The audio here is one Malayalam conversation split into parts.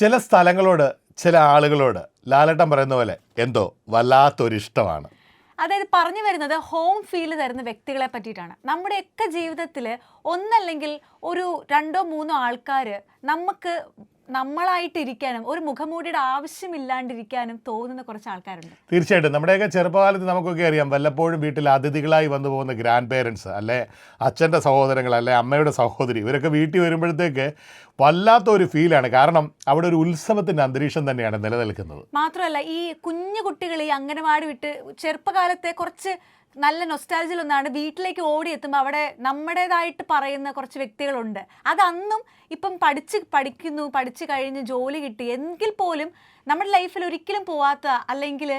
ചില സ്ഥലങ്ങളോട് ചില ആളുകളോട് ലാലേട്ടൻ പറയുന്ന പോലെ എന്തോ വല്ലാത്തൊരിഷ്ടമാണ്. അതായത് പറഞ്ഞു വരുന്നത് ഹോം ഫീൽ തരുന്ന വ്യക്തികളെ പറ്റിയിട്ടാണ്. നമ്മുടെയൊക്കെ ജീവിതത്തിൽ ഒന്നല്ലെങ്കിൽ ഒരു രണ്ടോ മൂന്നോ ആൾക്കാർ നമുക്ക് നമ്മളായിട്ടിരിക്കാനും ഒരു മുഖംമൂടിയുടെ ആവശ്യമില്ലാണ്ടിരിക്കാനും തോന്നുന്ന കുറച്ച് ആൾക്കാരുണ്ട്. തീർച്ചയായിട്ടും നമ്മുടെയൊക്കെ ചെറുപ്പകാലത്ത് നമുക്കൊക്കെ അറിയാം, വല്ലപ്പോഴും വീട്ടിൽ അതിഥികളായി വന്നു പോകുന്ന ഗ്രാൻഡ് പേരൻസ്, അല്ലെ അച്ഛൻ്റെ സഹോദരങ്ങൾ, അല്ലെ അമ്മയുടെ സഹോദരി, ഇവരൊക്കെ വീട്ടിൽ വരുമ്പോഴത്തേക്ക് വല്ലാത്തൊരു ഫീലാണ്. കാരണം അവിടെ ഒരു ഉത്സവത്തിൻ്റെ അന്തരീക്ഷം തന്നെയാണ് നിലനിൽക്കുന്നത്. മാത്രമല്ല ഈ കുഞ്ഞു കുട്ടികൾ ഈ അംഗനവാടി വിട്ട് ചെറുപ്പകാലത്തെ കുറച്ച് നല്ല നൊസ്റ്റാൾജിലൊന്നാണ് വീട്ടിലേക്ക് ഓടിയെത്തുമ്പോൾ അവിടെ നമ്മുടേതായിട്ട് പറയുന്ന കുറച്ച് വ്യക്തികളുണ്ട്. അതന്നും ഇപ്പം പഠിച്ചു കഴിഞ്ഞ് ജോലി കിട്ടി എങ്കിൽ പോലും നമ്മുടെ ലൈഫിൽ ഒരിക്കലും പോവാത്ത, അല്ലെങ്കിൽ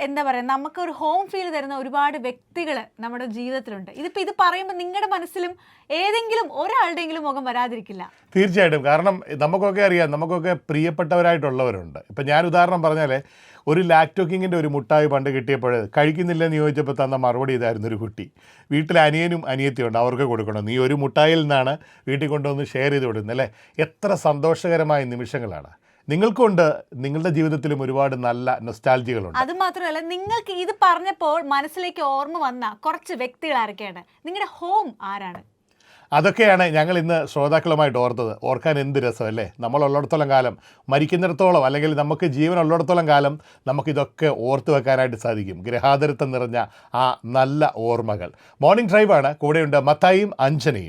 എന്താ പറയുക, നമുക്കൊരു ഹോം ഫീൽ തരുന്ന ഒരുപാട് വ്യക്തികൾ നമ്മുടെ ജീവിതത്തിലുണ്ട്. ഇത് പറയുമ്പോൾ നിങ്ങളുടെ മനസ്സിലും ഏതെങ്കിലും ഒരാളുടെയെങ്കിലും മുഖം വരാതിരിക്കില്ല. തീർച്ചയായിട്ടും. കാരണം നമുക്കൊക്കെ അറിയാം, നമുക്കൊക്കെ പ്രിയപ്പെട്ടവരായിട്ടുള്ളവരുണ്ട്. ഇപ്പം ഞാൻ ഉദാഹരണം പറഞ്ഞാൽ, ഒരു ലാക്ടോക്കിങ്ങിൻ്റെ ഒരു മുട്ടായി പണ്ട് കിട്ടിയപ്പോൾ കഴിക്കുന്നില്ലെന്ന് ചോദിച്ചപ്പോൾ തന്ന മറുപടി ഇതായിരുന്നു. ഒരു കുട്ടി, വീട്ടിൽ അനിയനും അനിയത്തിയുണ്ട്, അവർക്ക് കൊടുക്കണം, നീ ഒരു മുട്ടായിൽ നിന്നാണ് വീട്ടിൽ കൊണ്ടുവന്ന് ഷെയർ ചെയ്ത് വിടുന്നത് അല്ലേ. എത്ര സന്തോഷകരമായ നിമിഷങ്ങളാണ്. നിങ്ങൾക്കുണ്ട് നിങ്ങളുടെ ജീവിതത്തിലും ഒരുപാട് നല്ല നൊസ്റ്റാൾജികളുണ്ട്. അത് മാത്രമല്ല, നിങ്ങൾക്ക് ഇത് പറഞ്ഞപ്പോൾ മനസ്സിലേക്ക് ഓർമ്മ വന്ന കുറച്ച് വ്യക്തികൾ ആരൊക്കെയാണ്? നിങ്ങളുടെ ഹോം ആരാണ്? അതൊക്കെയാണ് ഞങ്ങൾ ഇന്ന് ശ്രോതാക്കളുമായിട്ട് ഓർത്തത്. ഓർക്കാൻ എന്ത് രസമല്ലേ. നമ്മളുള്ളിടത്തോളം കാലം, മരിക്കുന്നിടത്തോളം അല്ലെങ്കിൽ നമുക്ക് ജീവനുള്ളിടത്തോളം കാലം നമുക്കിതൊക്കെ ഓർത്തു വെക്കാനായിട്ട് സാധിക്കും. ഗൃഹാതരത്വം നിറഞ്ഞ ആ നല്ല ഓർമ്മകൾ. മോർണിംഗ് ഡ്രൈവാണ്, കൂടെയുണ്ട് മത്തായിയും അഞ്ജനയും.